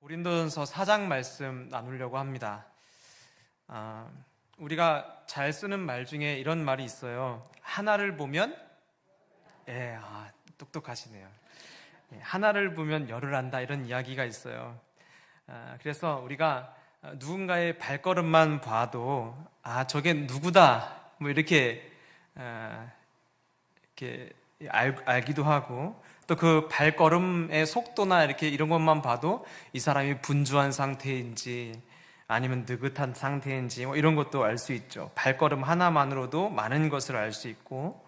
고린도전서 4장 말씀 나누려고 합니다. 우리가 잘 쓰는 말 중에 이런 말이 있어요. 하나를 보면 똑똑하시네요. 하나를 보면 열을 안다, 이런 이야기가 있어요. 그래서 우리가 누군가의 발걸음만 봐도 저게 누구다 뭐 이렇게 알기도 하고, 또 그 발걸음의 속도나 이렇게 이런 것만 봐도 이 사람이 분주한 상태인지 아니면 느긋한 상태인지 뭐 이런 것도 알 수 있죠. 발걸음 하나만으로도 많은 것을 알 수 있고,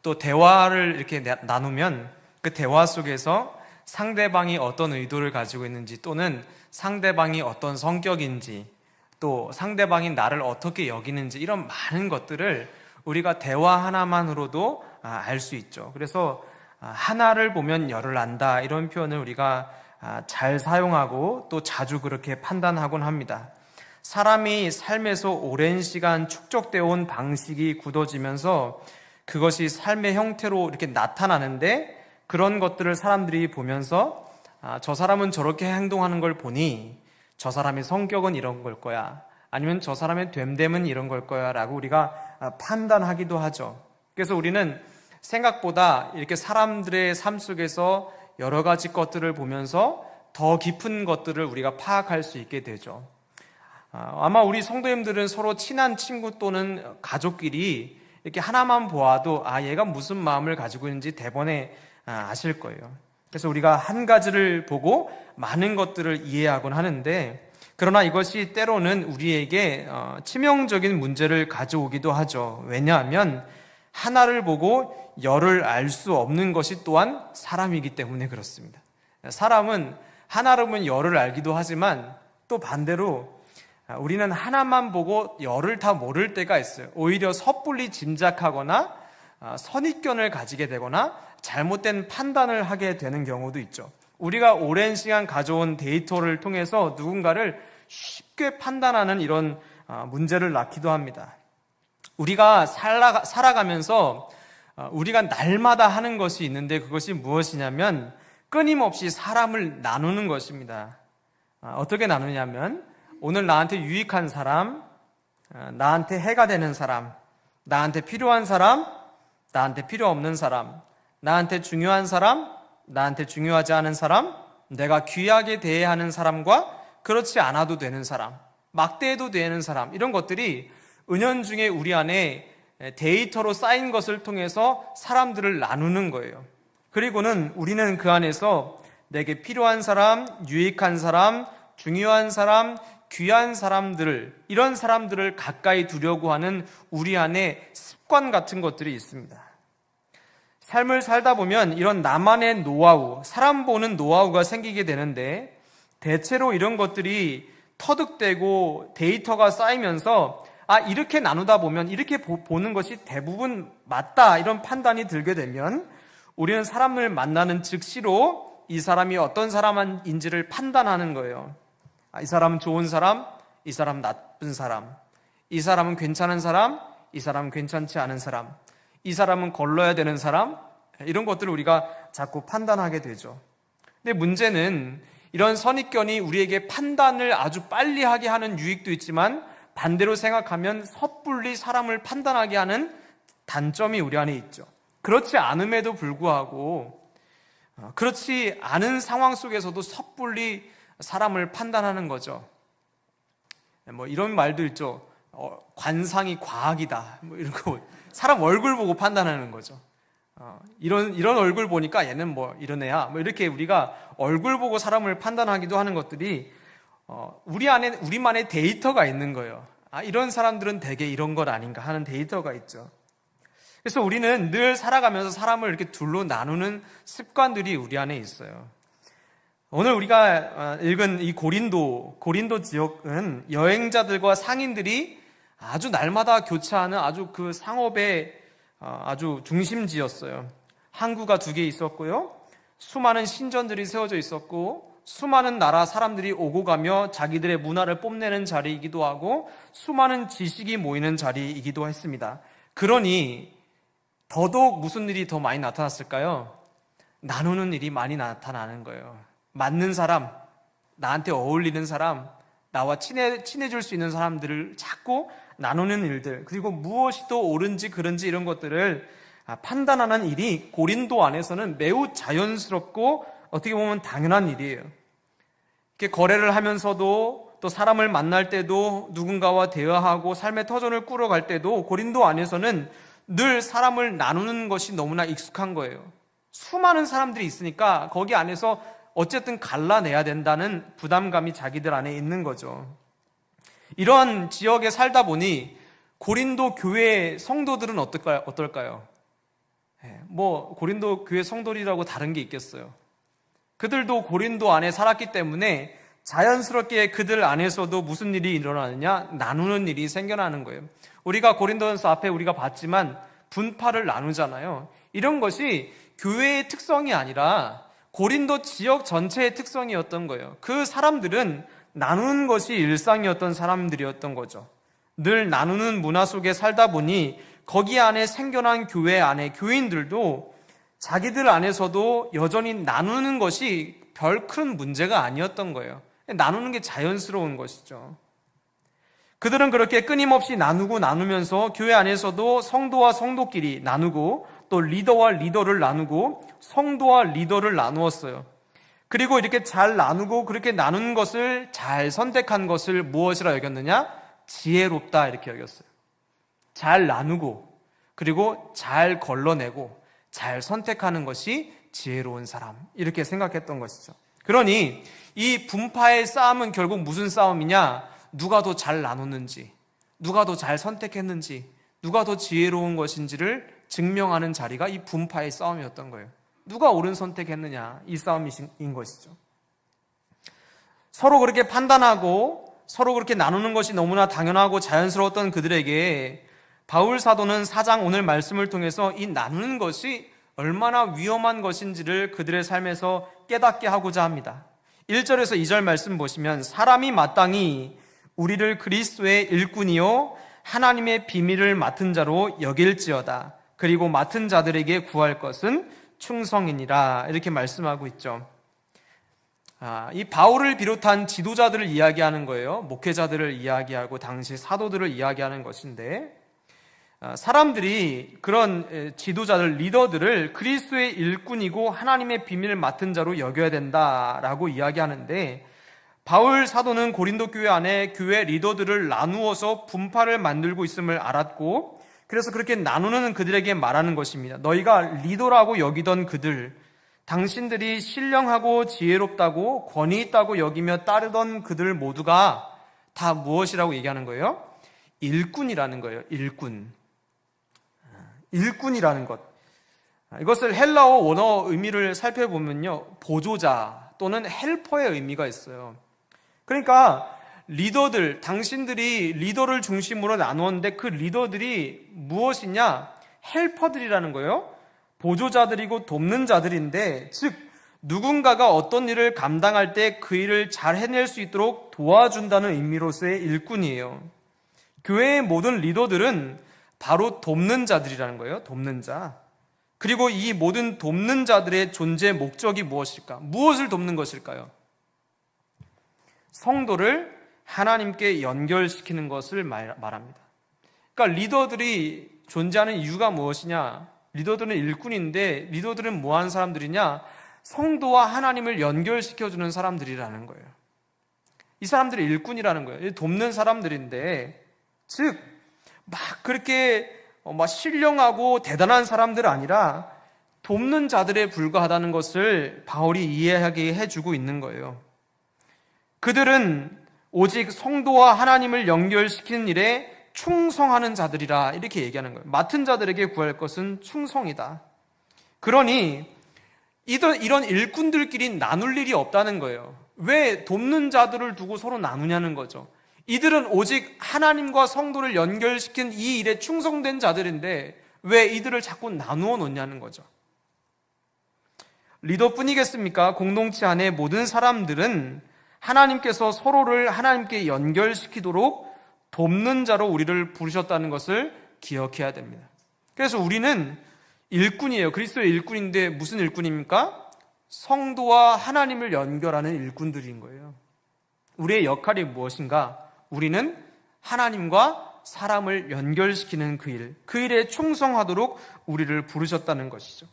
또 대화를 이렇게 나누면 그 대화 속에서 상대방이 어떤 의도를 가지고 있는지, 또는 상대방이 어떤 성격인지, 또 상대방이 나를 어떻게 여기는지, 이런 많은 것들을 우리가 대화 하나만으로도 알 수 있죠. 그래서 하나를 보면 열을 안다, 이런 표현을 우리가 잘 사용하고 또 자주 그렇게 판단하곤 합니다. 사람이 삶에서 오랜 시간 축적되어 온 방식이 굳어지면서 그것이 삶의 형태로 이렇게 나타나는데, 그런 것들을 사람들이 보면서 저 사람은 저렇게 행동하는 걸 보니 저 사람의 성격은 이런 걸 거야, 아니면 저 사람의 됨됨은 이런 걸 거야 라고 우리가 판단하기도 하죠. 그래서 우리는 생각보다 이렇게 사람들의 삶 속에서 여러 가지 것들을 보면서 더 깊은 것들을 우리가 파악할 수 있게 되죠. 아마 우리 성도님들은 서로 친한 친구 또는 가족끼리 이렇게 하나만 보아도 얘가 무슨 마음을 가지고 있는지 대번에 아실 거예요. 그래서 우리가 한 가지를 보고 많은 것들을 이해하곤 하는데, 그러나 이것이 때로는 우리에게 치명적인 문제를 가져오기도 하죠. 왜냐하면 하나를 보고 열을 알 수 없는 것이 또한 사람이기 때문에 그렇습니다. 사람은 하나를 보면 열을 알기도 하지만, 또 반대로 우리는 하나만 보고 열을 다 모를 때가 있어요. 오히려 섣불리 짐작하거나 선입견을 가지게 되거나 잘못된 판단을 하게 되는 경우도 있죠. 우리가 오랜 시간 가져온 데이터를 통해서 누군가를 쉽게 판단하는 이런 문제를 낳기도 합니다. 우리가 살아가면서 우리가 날마다 하는 것이 있는데, 그것이 무엇이냐면 끊임없이 사람을 나누는 것입니다. 어떻게 나누냐면, 오늘 나한테 유익한 사람, 나한테 해가 되는 사람, 나한테 필요한 사람, 나한테 필요 없는 사람, 나한테 중요한 사람, 나한테 중요하지 않은 사람, 내가 귀하게 대해야 하는 사람과 그렇지 않아도 되는 사람, 막대해도 되는 사람, 이런 것들이 은연중에 우리 안에 데이터로 쌓인 것을 통해서 사람들을 나누는 거예요. 그리고는 우리는 그 안에서 내게 필요한 사람, 유익한 사람, 중요한 사람, 귀한 사람들을, 이런 사람들을 가까이 두려고 하는 우리 안에 습관 같은 것들이 있습니다. 삶을 살다 보면 이런 나만의 노하우, 사람 보는 노하우가 생기게 되는데, 대체로 이런 것들이 터득되고 데이터가 쌓이면서 이렇게 나누다 보면 이렇게 보는 것이 대부분 맞다, 이런 판단이 들게 되면 우리는 사람을 만나는 즉시로 이 사람이 어떤 사람인지를 판단하는 거예요. 이 사람은 좋은 사람, 이 사람 나쁜 사람, 이 사람은 괜찮은 사람, 이 사람은 괜찮지 않은 사람, 이 사람은 걸러야 되는 사람, 이런 것들을 우리가 자꾸 판단하게 되죠. 근데 문제는 이런 선입견이 우리에게 판단을 아주 빨리 하게 하는 유익도 있지만, 반대로 생각하면 섣불리 사람을 판단하게 하는 단점이 우리 안에 있죠. 그렇지 않음에도 불구하고, 그렇지 않은 상황 속에서도 섣불리 사람을 판단하는 거죠. 뭐 이런 말도 있죠. 관상이 과학이다, 뭐 이런 거. 사람 얼굴 보고 판단하는 거죠. 이런 얼굴 보니까 얘는 뭐 이런 애야, 뭐 이렇게 우리가 얼굴 보고 사람을 판단하기도 하는 것들이 우리 안에 우리만의 데이터가 있는 거예요. 이런 사람들은 대개 이런 것 아닌가 하는 데이터가 있죠. 그래서 우리는 늘 살아가면서 사람을 이렇게 둘로 나누는 습관들이 우리 안에 있어요. 오늘 우리가 읽은 이 고린도 지역은 여행자들과 상인들이 아주 날마다 교차하는 아주 그 상업의 아주 중심지였어요. 항구가 2개 있었고요, 수많은 신전들이 세워져 있었고, 수많은 나라 사람들이 오고 가며 자기들의 문화를 뽐내는 자리이기도 하고, 수많은 지식이 모이는 자리이기도 했습니다. 그러니 더더욱 무슨 일이 더 많이 나타났을까요? 나누는 일이 많이 나타나는 거예요. 맞는 사람, 나한테 어울리는 사람, 나와 친해질 수 있는 사람들을 찾고 나누는 일들, 그리고 무엇이 더 옳은지 그른지 이런 것들을 판단하는 일이 고린도 안에서는 매우 자연스럽고 어떻게 보면 당연한 일이에요. 이렇게 거래를 하면서도 또 사람을 만날 때도 누군가와 대화하고 삶의 터전을 꾸려갈 때도 고린도 안에서는 늘 사람을 나누는 것이 너무나 익숙한 거예요. 수많은 사람들이 있으니까 거기 안에서 어쨌든 갈라내야 된다는 부담감이 자기들 안에 있는 거죠. 이런 지역에 살다 보니 고린도 교회 성도들은 어떨까요? 고린도 교회 성도들이라고 다른 게 있겠어요. 그들도 고린도 안에 살았기 때문에 자연스럽게 그들 안에서도 무슨 일이 일어나느냐? 나누는 일이 생겨나는 거예요. 우리가 고린도전서 앞에 우리가 봤지만 분파를 나누잖아요. 이런 것이 교회의 특성이 아니라 고린도 지역 전체의 특성이었던 거예요. 그 사람들은 나누는 것이 일상이었던 사람들이었던 거죠. 늘 나누는 문화 속에 살다 보니 거기 안에 생겨난 교회 안에 교인들도 자기들 안에서도 여전히 나누는 것이 별 큰 문제가 아니었던 거예요. 나누는 게 자연스러운 것이죠. 그들은 그렇게 끊임없이 나누면서 교회 안에서도 성도와 성도끼리 나누고 또 리더와 리더를 나누고 성도와 리더를 나누었어요. 그리고 이렇게 잘 나누고 그렇게 나눈 것을 잘 선택한 것을 무엇이라 여겼느냐? 지혜롭다 이렇게 여겼어요. 잘 나누고 그리고 잘 걸러내고 잘 선택하는 것이 지혜로운 사람 이렇게 생각했던 것이죠. 그러니 이 분파의 싸움은 결국 무슨 싸움이냐? 누가 더 잘 나누는지, 누가 더 잘 선택했는지, 누가 더 지혜로운 것인지를 증명하는 자리가 이 분파의 싸움이었던 거예요. 누가 옳은 선택했느냐, 이 싸움인 것이죠. 서로 그렇게 판단하고 서로 그렇게 나누는 것이 너무나 당연하고 자연스러웠던 그들에게 바울 사도는 4장 오늘 말씀을 통해서 이 나누는 것이 얼마나 위험한 것인지를 그들의 삶에서 깨닫게 하고자 합니다. 1절에서 2절 말씀 보시면 사람이 마땅히 우리를 그리스도의 일꾼이요 하나님의 비밀을 맡은 자로 여길지어다. 그리고 맡은 자들에게 구할 것은 충성이니라 이렇게 말씀하고 있죠. 이 바울을 비롯한 지도자들을 이야기하는 거예요. 목회자들을 이야기하고 당시 사도들을 이야기하는 것인데 사람들이 그런 지도자들, 리더들을 그리스도의 일꾼이고 하나님의 비밀을 맡은 자로 여겨야 된다라고 이야기하는데 바울 사도는 고린도 교회 안에 교회 리더들을 나누어서 분파를 만들고 있음을 알았고 그래서 그렇게 나누는 그들에게 말하는 것입니다. 너희가 리더라고 여기던 그들, 당신들이 신령하고 지혜롭다고 권위 있다고 여기며 따르던 그들 모두가 다 무엇이라고 얘기하는 거예요? 일꾼이라는 거예요. 일꾼이라는 것. 이것을 헬라어 원어 의미를 살펴보면요, 보조자 또는 헬퍼의 의미가 있어요. 그러니까 리더들, 당신들이 리더를 중심으로 나누었는데 그 리더들이 무엇이냐? 헬퍼들이라는 거예요. 보조자들이고 돕는 자들인데, 즉 누군가가 어떤 일을 감당할 때 그 일을 잘 해낼 수 있도록 도와준다는 의미로서의 일꾼이에요. 교회의 모든 리더들은 바로 돕는 자들이라는 거예요. 돕는 자. 그리고 이 모든 돕는 자들의 존재 목적이 무엇일까? 무엇을 돕는 것일까요? 성도를 하나님께 연결시키는 것을 말합니다. 그러니까 리더들이 존재하는 이유가 무엇이냐? 리더들은 일꾼인데 리더들은 뭐하는 사람들이냐? 성도와 하나님을 연결시켜주는 사람들이라는 거예요. 이 사람들이 일꾼이라는 거예요. 돕는 사람들인데, 즉 막 그렇게 신령하고 대단한 사람들 아니라 돕는 자들에 불과하다는 것을 바울이 이해하게 해주고 있는 거예요. 그들은 오직 성도와 하나님을 연결시키는 일에 충성하는 자들이라 이렇게 얘기하는 거예요. 맡은 자들에게 구할 것은 충성이다. 그러니 이런 일꾼들끼리 나눌 일이 없다는 거예요. 왜 돕는 자들을 두고 서로 나누냐는 거죠. 이들은 오직 하나님과 성도를 연결시킨 이 일에 충성된 자들인데 왜 이들을 자꾸 나누어 놓냐는 거죠. 리더뿐이겠습니까? 공동체 안에 모든 사람들은 하나님께서 서로를 하나님께 연결시키도록 돕는 자로 우리를 부르셨다는 것을 기억해야 됩니다. 그래서 우리는 일꾼이에요. 그리스도의 일꾼인데 무슨 일꾼입니까? 성도와 하나님을 연결하는 일꾼들인 거예요. 우리의 역할이 무엇인가? 우리는 하나님과 사람을 연결시키는 그 일에 충성하도록 우리를 부르셨다는 것이죠.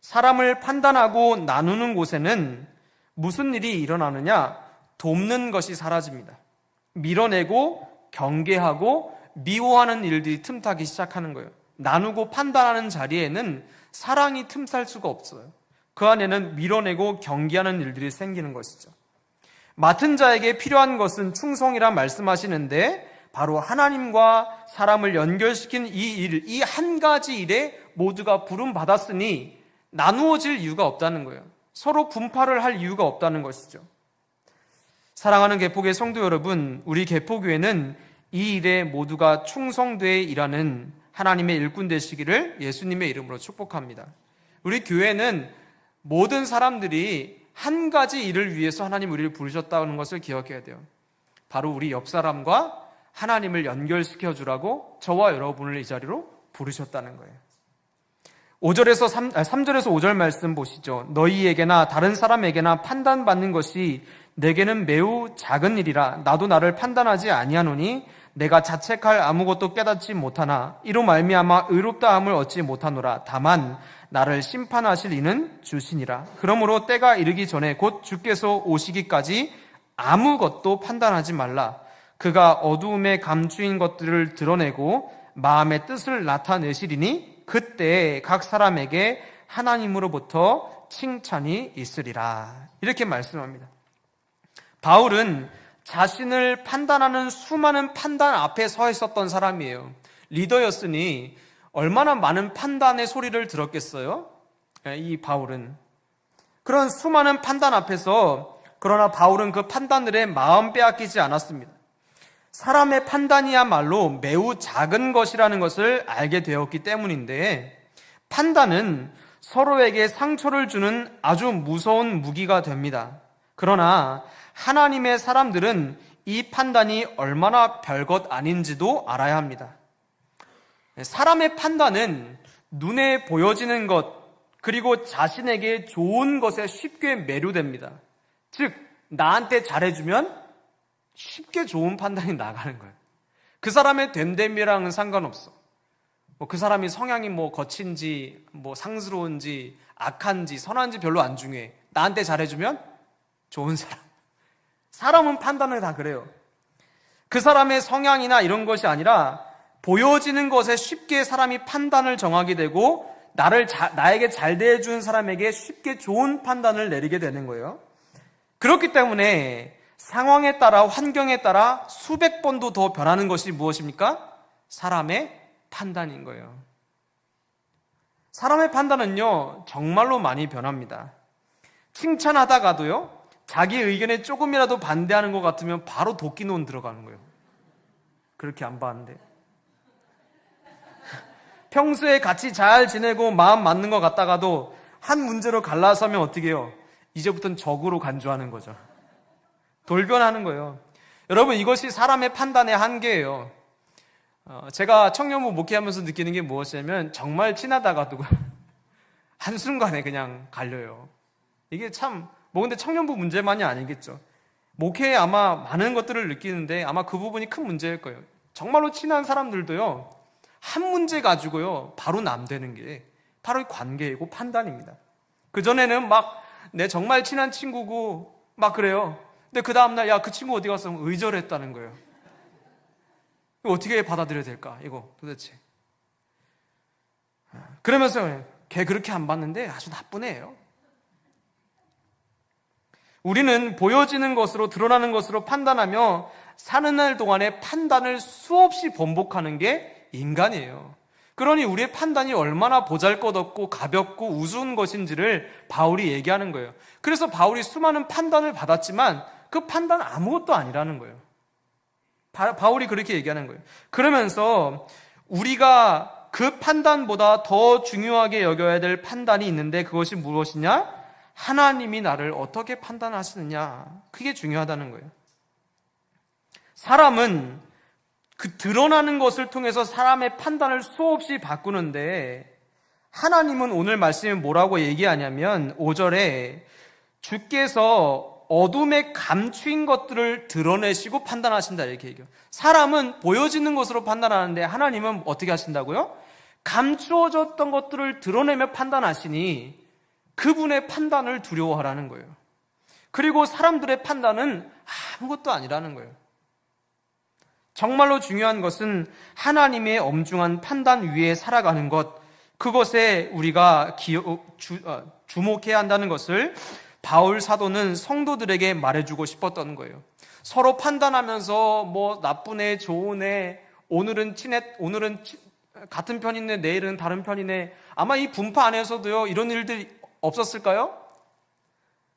사람을 판단하고 나누는 곳에는 무슨 일이 일어나느냐? 돕는 것이 사라집니다. 밀어내고 경계하고 미워하는 일들이 틈타기 시작하는 거예요. 나누고 판단하는 자리에는 사랑이 틈탈 수가 없어요. 그 안에는 밀어내고 경계하는 일들이 생기는 것이죠. 맡은 자에게 필요한 것은 충성이라 말씀하시는데 바로 하나님과 사람을 연결시킨 이 일, 이 한 가지 일에 모두가 부름받았으니 나누어질 이유가 없다는 거예요. 서로 분파를 할 이유가 없다는 것이죠. 사랑하는 개포교회 성도 여러분, 우리 개포교회는 이 일에 모두가 충성되어 일하는 하나님의 일꾼 되시기를 예수님의 이름으로 축복합니다. 우리 교회는 모든 사람들이 한 가지 일을 위해서 하나님 우리를 부르셨다는 것을 기억해야 돼요. 바로 우리 옆 사람과 하나님을 연결시켜 주라고 저와 여러분을 이 자리로 부르셨다는 거예요. 3절에서 5절 말씀 보시죠. 너희에게나 다른 사람에게나 판단받는 것이 내게는 매우 작은 일이라 나도 나를 판단하지 아니하노니 내가 자책할 아무것도 깨닫지 못하나 이로 말미암아 의롭다함을 얻지 못하노라. 다만 나를 심판하실 이는 주시니라. 그러므로 때가 이르기 전에 곧 주께서 오시기까지 아무것도 판단하지 말라. 그가 어두움에 감추인 것들을 드러내고 마음의 뜻을 나타내시리니 그때 각 사람에게 하나님으로부터 칭찬이 있으리라. 이렇게 말씀합니다. 바울은 자신을 판단하는 수많은 판단 앞에 서 있었던 사람이에요. 리더였으니 얼마나 많은 판단의 소리를 들었겠어요? 이 바울은. 그런 수많은 판단 앞에서 그러나 바울은 그 판단들에 마음 빼앗기지 않았습니다. 사람의 판단이야말로 매우 작은 것이라는 것을 알게 되었기 때문인데 판단은 서로에게 상처를 주는 아주 무서운 무기가 됩니다. 그러나 하나님의 사람들은 이 판단이 얼마나 별것 아닌지도 알아야 합니다. 사람의 판단은 눈에 보여지는 것 그리고 자신에게 좋은 것에 쉽게 매료됩니다. 즉 나한테 잘해주면 쉽게 좋은 판단이 나가는 거예요. 그 사람의 됨됨이랑은 상관없어. 그 사람이 성향이 거친지 상스러운지 악한지 선한지 별로 안 중요해. 나한테 잘해주면 좋은 사람. 사람은 판단을 다 그래요. 그 사람의 성향이나 이런 것이 아니라 보여지는 것에 쉽게 사람이 판단을 정하게 되고 나에게 잘 대해준 사람에게 쉽게 좋은 판단을 내리게 되는 거예요. 그렇기 때문에 상황에 따라 환경에 따라 수백 번도 더 변하는 것이 무엇입니까? 사람의 판단인 거예요. 사람의 판단은요 정말로 많이 변합니다. 칭찬하다가도요 자기 의견에 조금이라도 반대하는 것 같으면 바로 도끼논 들어가는 거예요. 그렇게 안 봤는데 평소에 같이 잘 지내고 마음 맞는 것 같다가도 한 문제로 갈라서면 어떻게 해요? 이제부터는 적으로 간주하는 거죠. 돌변하는 거예요. 여러분 이것이 사람의 판단의 한계예요. 제가 청년부 목회하면서 느끼는 게 무엇이냐면 정말 친하다가도 한순간에 그냥 갈려요. 이게 참 근데 청년부 문제만이 아니겠죠. 목회에 아마 많은 것들을 느끼는데 아마 그 부분이 큰 문제일 거예요. 정말로 친한 사람들도요 한 문제 가지고요 바로 남되는 게 바로 관계이고 판단입니다. 그전에는 내 정말 친한 친구고 그래요. 근데 그 다음날 야 그 친구 어디 갔어? 의절했다는 거예요. 이거 어떻게 받아들여야 될까? 이거 도대체. 그러면서 걔 그렇게 안 봤는데 아주 나쁜 애예요. 우리는 보여지는 것으로 드러나는 것으로 판단하며 사는 날 동안에 판단을 수없이 번복하는 게 인간이에요. 그러니 우리의 판단이 얼마나 보잘것없고 가볍고 우스운 것인지를 바울이 얘기하는 거예요. 그래서 바울이 수많은 판단을 받았지만 그 판단 아무것도 아니라는 거예요. 바울이 그렇게 얘기하는 거예요. 그러면서 우리가 그 판단보다 더 중요하게 여겨야 될 판단이 있는데 그것이 무엇이냐? 하나님이 나를 어떻게 판단하시느냐. 그게 중요하다는 거예요. 사람은 그 드러나는 것을 통해서 사람의 판단을 수없이 바꾸는데 하나님은 오늘 말씀에 뭐라고 얘기하냐면 5절에 주께서 어둠에 감추인 것들을 드러내시고 판단하신다 이렇게 얘기해요. 사람은 보여지는 것으로 판단하는데 하나님은 어떻게 하신다고요? 감추어졌던 것들을 드러내며 판단하시니 그분의 판단을 두려워하라는 거예요. 그리고 사람들의 판단은 아무것도 아니라는 거예요. 정말로 중요한 것은 하나님의 엄중한 판단 위에 살아가는 것, 그것에 우리가 주목해야 한다는 것을 바울 사도는 성도들에게 말해주고 싶었던 거예요. 서로 판단하면서 뭐 나쁜 애, 좋은 애, 오늘은 같은 편이네, 내일은 다른 편이네. 아마 이 분파 안에서도요 이런 일들이 없었을까요?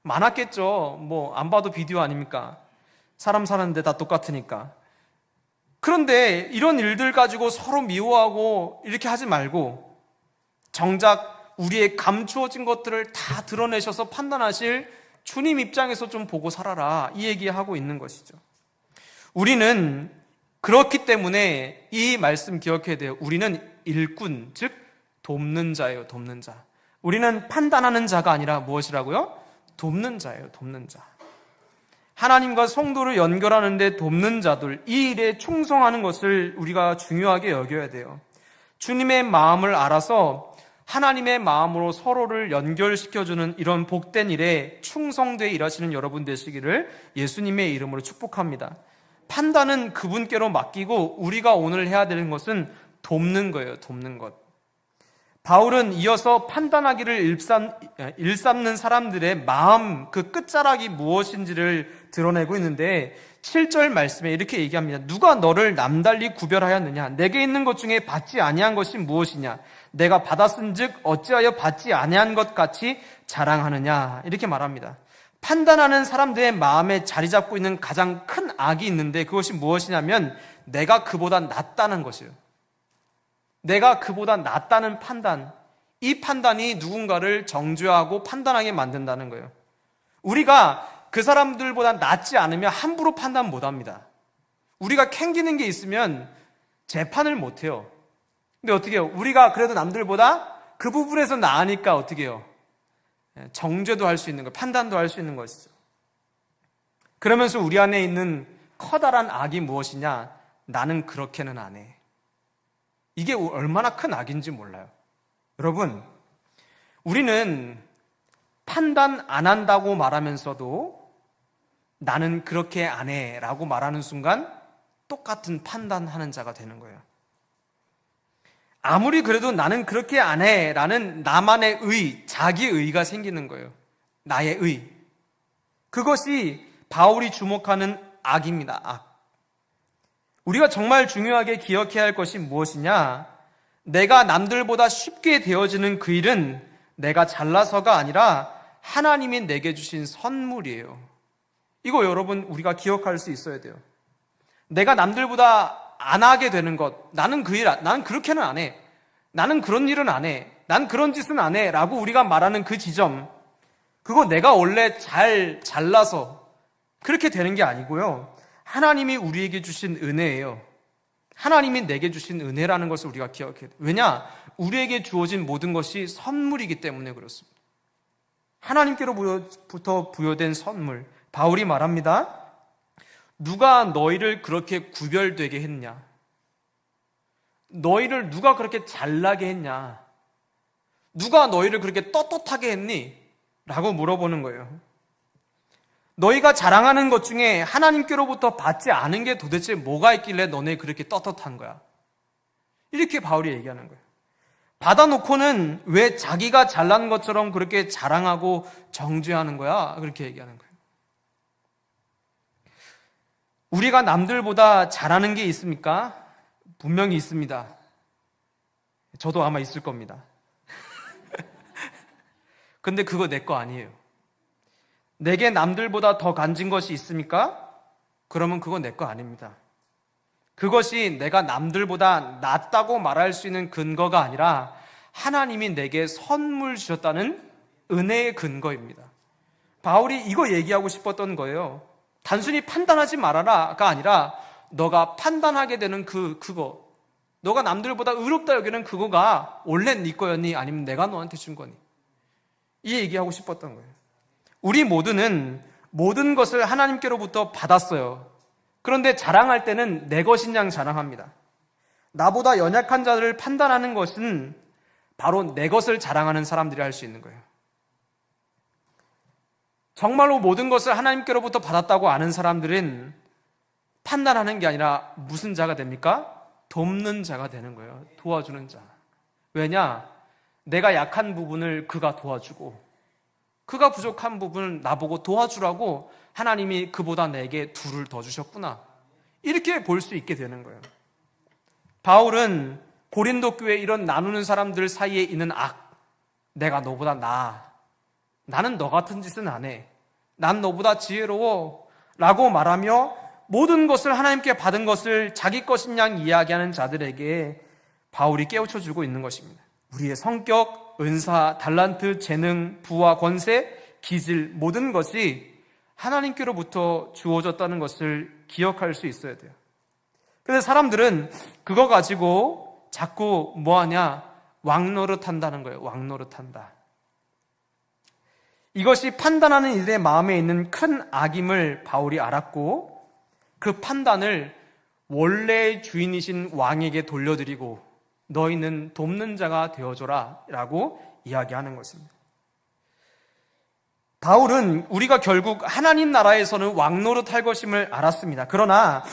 많았겠죠. 뭐 안 봐도 비디오 아닙니까? 사람 사는데 다 똑같으니까. 그런데 이런 일들 가지고 서로 미워하고 이렇게 하지 말고 정작 우리의 감추어진 것들을 다 드러내셔서 판단하실 주님 입장에서 좀 보고 살아라, 이 얘기하고 있는 것이죠. 우리는 그렇기 때문에 이 말씀 기억해야 돼요. 우리는 일꾼, 즉 돕는 자예요. 돕는 자. 우리는 판단하는 자가 아니라 무엇이라고요? 돕는 자예요. 돕는 자. 하나님과 성도를 연결하는데 돕는 자들, 이 일에 충성하는 것을 우리가 중요하게 여겨야 돼요. 주님의 마음을 알아서 하나님의 마음으로 서로를 연결시켜주는 이런 복된 일에 충성되어 일하시는 여러분 되시기를 예수님의 이름으로 축복합니다. 판단은 그분께로 맡기고 우리가 오늘 해야 되는 것은 돕는 거예요. 돕는 것. 바울은 이어서 판단하기를 일삼는 사람들의 마음, 그 끝자락이 무엇인지를 드러내고 있는데 7절 말씀에 이렇게 얘기합니다. 누가 너를 남달리 구별하였느냐? 내게 있는 것 중에 받지 아니한 것이 무엇이냐? 내가 받았은즉 어찌하여 받지 아니한 것 같이 자랑하느냐? 이렇게 말합니다. 판단하는 사람들의 마음에 자리 잡고 있는 가장 큰 악이 있는데 그것이 무엇이냐면 내가 그보다 낫다는 것이에요. 내가 그보다 낫다는 판단, 이 판단이 누군가를 정죄하고 판단하게 만든다는 거예요. 우리가 그 사람들보다 낫지 않으면 함부로 판단 못합니다. 우리가 캥기는 게 있으면 재판을 못해요. 근데 어떻게 해요? 우리가 그래도 남들보다 그 부분에서 나으니까 어떻게 해요? 정죄도 할 수 있는 거, 판단도 할 수 있는 것이죠. 그러면서 우리 안에 있는 커다란 악이 무엇이냐? 나는 그렇게는 안 해. 이게 얼마나 큰 악인지 몰라요. 여러분, 우리는 판단 안 한다고 말하면서도 나는 그렇게 안 해 라고 말하는 순간 똑같은 판단하는 자가 되는 거예요. 아무리 그래도 나는 그렇게 안 해 라는 나만의 의, 자기 의가 생기는 거예요. 나의 의. 그것이 바울이 주목하는 악입니다. 악. 우리가 정말 중요하게 기억해야 할 것이 무엇이냐? 내가 남들보다 쉽게 되어지는 그 일은 내가 잘나서가 아니라 하나님이 내게 주신 선물이에요. 이거 여러분 우리가 기억할 수 있어야 돼요. 내가 남들보다 안 하게 되는 것, 나는 그 일, 나는 그렇게는 안 해. 나는 그런 일은 안 해. 난 그런 짓은 안 해. 라고 우리가 말하는 그 지점, 그거 내가 원래 잘나서 그렇게 되는 게 아니고요. 하나님이 우리에게 주신 은혜예요. 하나님이 내게 주신 은혜라는 것을 우리가 기억해야 돼요. 왜냐? 우리에게 주어진 모든 것이 선물이기 때문에 그렇습니다. 하나님께로부터 부여된 선물. 바울이 말합니다. 누가 너희를 그렇게 구별되게 했냐? 너희를 누가 그렇게 잘나게 했냐? 누가 너희를 그렇게 떳떳하게 했니? 라고 물어보는 거예요. 너희가 자랑하는 것 중에 하나님께로부터 받지 않은 게 도대체 뭐가 있길래 너네 그렇게 떳떳한 거야? 이렇게 바울이 얘기하는 거예요. 받아놓고는 왜 자기가 잘난 것처럼 그렇게 자랑하고 정죄하는 거야? 그렇게 얘기하는 거예요. 우리가 남들보다 잘하는 게 있습니까? 분명히 있습니다. 저도 아마 있을 겁니다. 근데 그거 내 거 아니에요. 내게 남들보다 더 간진 것이 있습니까? 그러면 그거 내 거 아닙니다. 그것이 내가 남들보다 낫다고 말할 수 있는 근거가 아니라 하나님이 내게 선물 주셨다는 은혜의 근거입니다. 바울이 이거 얘기하고 싶었던 거예요. 단순히 판단하지 말아라가 아니라 너가 판단하게 되는 그거, 너가 남들보다 의롭다 여기는 그거가 원래 네 거였니? 아니면 내가 너한테 준 거니? 이 얘기하고 싶었던 거예요. 우리 모두는 모든 것을 하나님께로부터 받았어요. 그런데 자랑할 때는 내 것인 양 자랑합니다. 나보다 연약한 자들을 판단하는 것은 바로 내 것을 자랑하는 사람들이 할 수 있는 거예요. 정말로 모든 것을 하나님께로부터 받았다고 아는 사람들은 판단하는 게 아니라 무슨 자가 됩니까? 돕는 자가 되는 거예요. 도와주는 자. 왜냐? 내가 약한 부분을 그가 도와주고 그가 부족한 부분을 나보고 도와주라고 하나님이 그보다 내게 둘을 더 주셨구나. 이렇게 볼 수 있게 되는 거예요. 바울은 고린도 교회 이런 나누는 사람들 사이에 있는 내가 너보다 나아. 나는 너 같은 짓은 안 해. 난 너보다 지혜로워. 라고 말하며 모든 것을 하나님께 받은 것을 자기 것인 양 이야기하는 자들에게 바울이 깨우쳐주고 있는 것입니다. 우리의 성격, 은사, 달란트, 재능, 부와 권세, 기질 모든 것이 하나님께로부터 주어졌다는 것을 기억할 수 있어야 돼요. 그런데 사람들은 그거 가지고 자꾸 뭐하냐? 왕노릇한다는 거예요. 왕노릇한다. 이것이 판단하는 이들의 마음에 있는 큰 악임을 바울이 알았고 그 판단을 원래의 주인이신 왕에게 돌려드리고 너희는 돕는 자가 되어줘라 라고 이야기하는 것입니다. 바울은 우리가 결국 하나님 나라에서는 왕노릇할 것임을 알았습니다. 그러나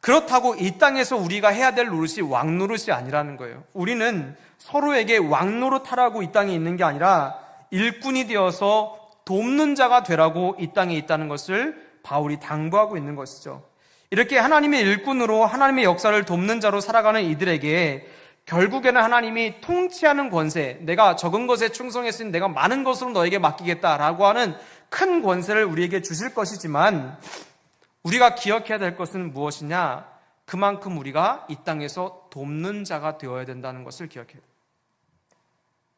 그렇다고 이 땅에서 우리가 해야 될 노릇이 왕노릇이 아니라는 거예요. 우리는 서로에게 왕노릇하라고 이 땅에 있는 게 아니라 일꾼이 되어서 돕는 자가 되라고 이 땅에 있다는 것을 바울이 당부하고 있는 것이죠. 이렇게 하나님의 일꾼으로 하나님의 역사를 돕는 자로 살아가는 이들에게 결국에는 하나님이 통치하는 권세, 내가 적은 것에 충성했으니 내가 많은 것으로 너에게 맡기겠다라고 하는 큰 권세를 우리에게 주실 것이지만 우리가 기억해야 될 것은 무엇이냐? 그만큼 우리가 이 땅에서 돕는 자가 되어야 된다는 것을 기억해야 돼요.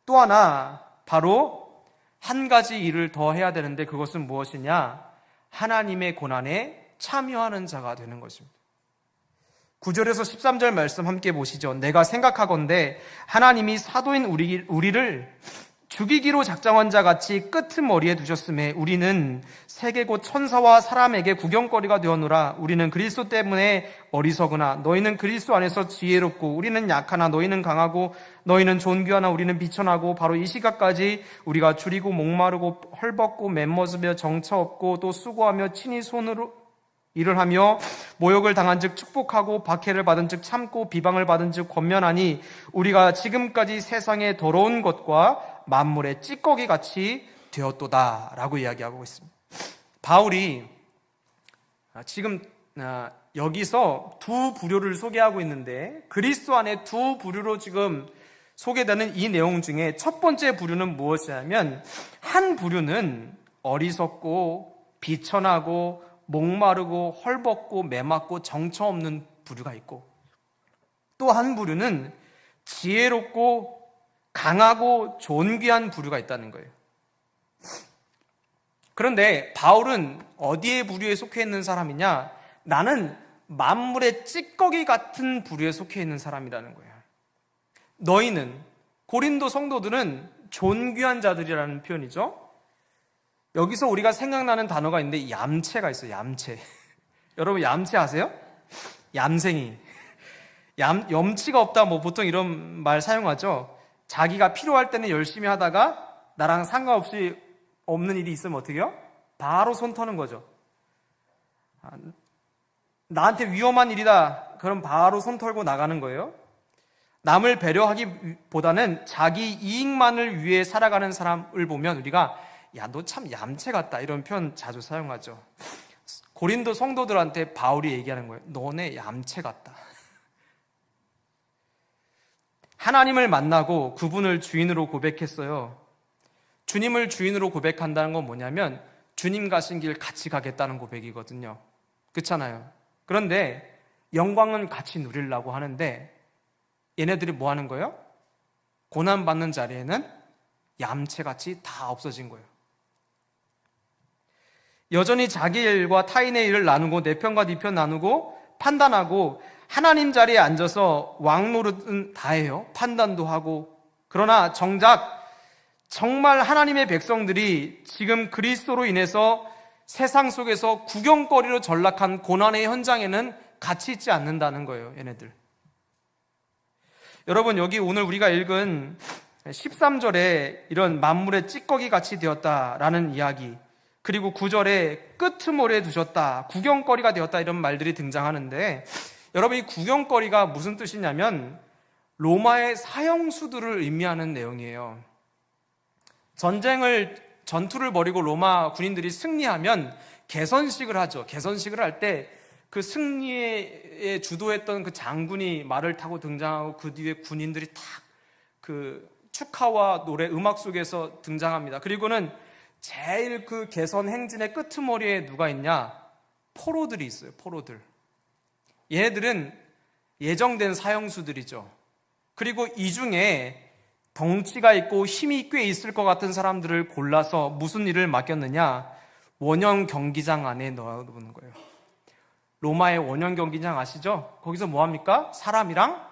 또 하나 바로 한 가지 일을 더 해야 되는데 그것은 무엇이냐? 하나님의 고난에 참여하는 자가 되는 것입니다. 9절에서 13절 말씀 함께 보시죠. 내가 생각하건대 하나님이 사도인 우리를 죽이기로 작정한 자 같이 끄트머리에 두셨음에 우리는 세계 곧 천사와 사람에게 구경거리가 되었노라. 우리는 그리스도 때문에 어리석으나 너희는 그리스도 안에서 지혜롭고 우리는 약하나 너희는 강하고 너희는 존귀하나 우리는 비천하고 바로 이 시각까지 우리가 줄이고 목마르고 헐벗고 맴머으며 정처 없고 또 수고하며 친히 손으로 일을 하며 모욕을 당한 즉 축복하고 박해를 받은 즉 참고 비방을 받은 즉 권면하니 우리가 지금까지 세상의 더러운 것과 만물의 찌꺼기 같이 되었도다 라고 이야기하고 있습니다. 바울이 지금 여기서 두 부류를 소개하고 있는데 그리스도 안에 두 부류로 지금 소개되는 이 내용 중에 첫 번째 부류는 무엇이냐면 한 부류는 어리석고 비천하고 목마르고 헐벗고 매맞고 정처 없는 부류가 있고 또 한 부류는 지혜롭고 강하고 존귀한 부류가 있다는 거예요. 그런데 바울은 어디에 부류에 속해 있는 사람이냐? 나는 만물의 찌꺼기 같은 부류에 속해 있는 사람이라는 거예요. 너희는 고린도 성도들은 존귀한 자들이라는 표현이죠. 여기서 우리가 생각나는 단어가 있는데 얌체가 있어요. 얌체. 여러분 얌체 아세요? 얌생이. 염치가 없다 뭐 보통 이런 말 사용하죠. 자기가 필요할 때는 열심히 하다가 나랑 상관없이 없는 일이 있으면 어떻게 해요? 바로 손 터는 거죠. 나한테 위험한 일이다. 그럼 바로 손 털고 나가는 거예요. 남을 배려하기보다는 자기 이익만을 위해 살아가는 사람을 보면 우리가 야, 너 참 얌체 같다 이런 표현 자주 사용하죠. 고린도 성도들한테 바울이 얘기하는 거예요. 너네 얌체 같다. 하나님을 만나고 그분을 주인으로 고백했어요. 주님을 주인으로 고백한다는 건 뭐냐면 주님 가신 길 같이 가겠다는 고백이거든요. 그렇잖아요. 그런데 영광은 같이 누리려고 하는데 얘네들이 뭐 하는 거예요? 고난받는 자리에는 얌체같이 다 없어진 거예요. 여전히 자기 일과 타인의 일을 나누고 내 편과 네 편 나누고 판단하고 하나님 자리에 앉아서 왕노릇은 다 해요. 판단도 하고. 그러나 정작 정말 하나님의 백성들이 지금 그리스도로 인해서 세상 속에서 구경거리로 전락한 고난의 현장에는 같이 있지 않는다는 거예요, 얘네들. 여러분, 여기 오늘 우리가 읽은 13절에 이런 만물의 찌꺼기 같이 되었다라는 이야기, 그리고 9절에 끄트머리에 두셨다, 구경거리가 되었다, 이런 말들이 등장하는데, 여러분, 이 구경거리가 무슨 뜻이냐면 로마의 사형수들을 의미하는 내용이에요. 전투를 벌이고 로마 군인들이 승리하면 개선식을 하죠. 개선식을 할 때 그 승리에 주도했던 그 장군이 말을 타고 등장하고 그 뒤에 군인들이 탁 그 축하와 노래, 음악 속에서 등장합니다. 그리고는 제일 그 개선 행진의 끄트머리에 누가 있냐? 포로들이 있어요. 포로들. 얘네들은 예정된 사형수들이죠. 그리고 이 중에 덩치가 있고 힘이 꽤 있을 것 같은 사람들을 골라서 무슨 일을 맡겼느냐? 원형 경기장 안에 넣어두는 거예요. 로마의 원형 경기장 아시죠? 거기서 뭐합니까? 사람이랑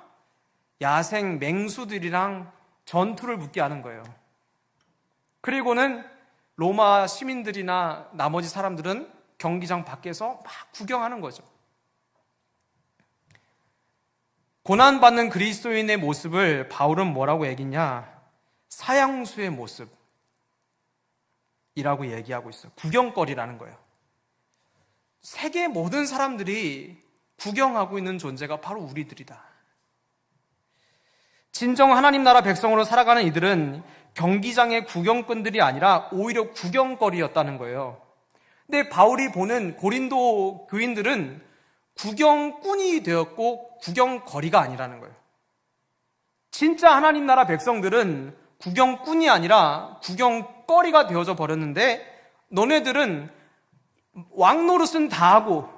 야생 맹수들이랑 전투를 붙게 하는 거예요. 그리고는 로마 시민들이나 나머지 사람들은 경기장 밖에서 막 구경하는 거죠. 고난받는 그리스도인의 모습을 바울은 뭐라고 얘기냐? 사형수의 모습이라고 얘기하고 있어요. 구경거리라는 거예요. 세계 모든 사람들이 구경하고 있는 존재가 바로 우리들이다. 진정 하나님 나라 백성으로 살아가는 이들은 경기장의 구경꾼들이 아니라 오히려 구경거리였다는 거예요. 근데 바울이 보는 고린도 교인들은 구경꾼이 되었고 구경거리가 아니라는 거예요. 진짜 하나님 나라 백성들은 구경꾼이 아니라 구경거리가 되어져 버렸는데, 너네들은 왕노릇은 다 하고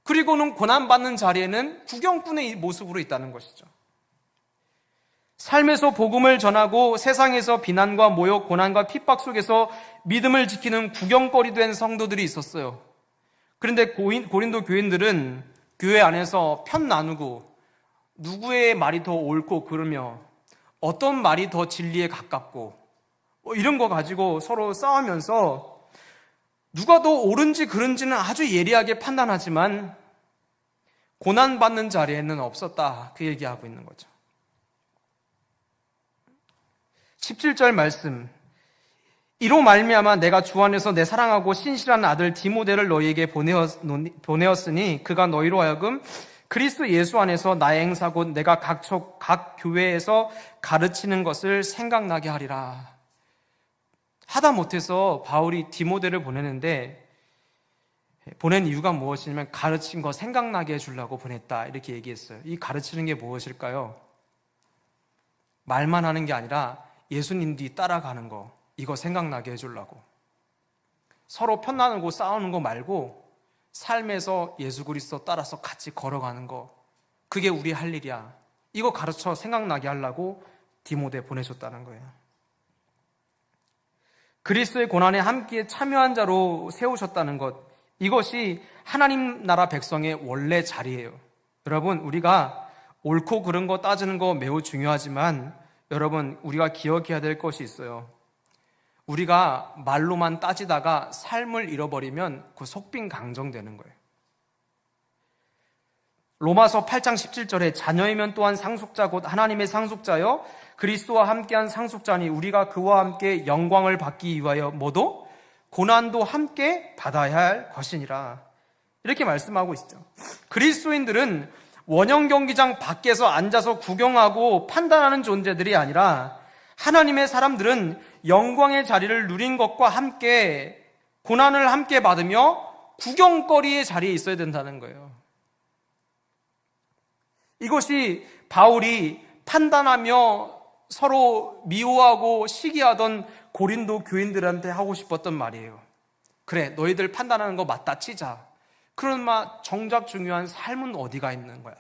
그리고는 고난받는 자리에는 구경꾼의 모습으로 있다는 것이죠. 삶에서 복음을 전하고 세상에서 비난과 모욕, 고난과 핍박 속에서 믿음을 지키는 구경거리 된 성도들이 있었어요. 그런데 고린도 교인들은 교회 안에서 편 나누고 누구의 말이 더 옳고 그르며 어떤 말이 더 진리에 가깝고 이런 거 가지고 서로 싸우면서 누가 더 옳은지 그른지는 아주 예리하게 판단하지만 고난받는 자리에는 없었다, 그 얘기하고 있는 거죠. 17절 말씀, 이로 말미암아 내가 주 안에서 내 사랑하고 신실한 아들 디모데를 너희에게 보내었으니 그가 너희로 하여금 그리스도 예수 안에서 나의 행사 곧 내가 각 교회에서 가르치는 것을 생각나게 하리라. 하다 못해서 바울이 디모데를 보내는데 보낸 이유가 무엇이냐면 가르친 거 생각나게 해주려고 보냈다, 이렇게 얘기했어요. 이 가르치는 게 무엇일까요? 말만 하는 게 아니라 예수님 뒤 따라가는 거, 이거 생각나게 해주려고. 서로 편 나누고 싸우는 거 말고 삶에서 예수 그리스도 따라서 같이 걸어가는 거, 그게 우리 할 일이야. 이거 가르쳐 생각나게 하려고 디모데 보내줬다는 거예요. 그리스도의 고난에 함께 참여한 자로 세우셨다는 것, 이것이 하나님 나라 백성의 원래 자리예요. 여러분, 우리가 옳고 그른 거 따지는 거 매우 중요하지만 여러분, 우리가 기억해야 될 것이 있어요. 우리가 말로만 따지다가 삶을 잃어버리면 그 속빈 강정되는 거예요. 로마서 8장 17절에 자녀이면 또한 상속자 곧 하나님의 상속자여 그리스도와 함께한 상속자니 우리가 그와 함께 영광을 받기 위하여 뭐도 고난도 함께 받아야 할 것이니라, 이렇게 말씀하고 있죠. 그리스도인들은 원형 경기장 밖에서 앉아서 구경하고 판단하는 존재들이 아니라 하나님의 사람들은 영광의 자리를 누린 것과 함께 고난을 함께 받으며 구경거리의 자리에 있어야 된다는 거예요. 이것이 바울이 판단하며 서로 미워하고 시기하던 고린도 교인들한테 하고 싶었던 말이에요. 그래, 너희들 판단하는 거 맞다 치자. 그러나 정작 중요한 삶은 어디가 있는 거야?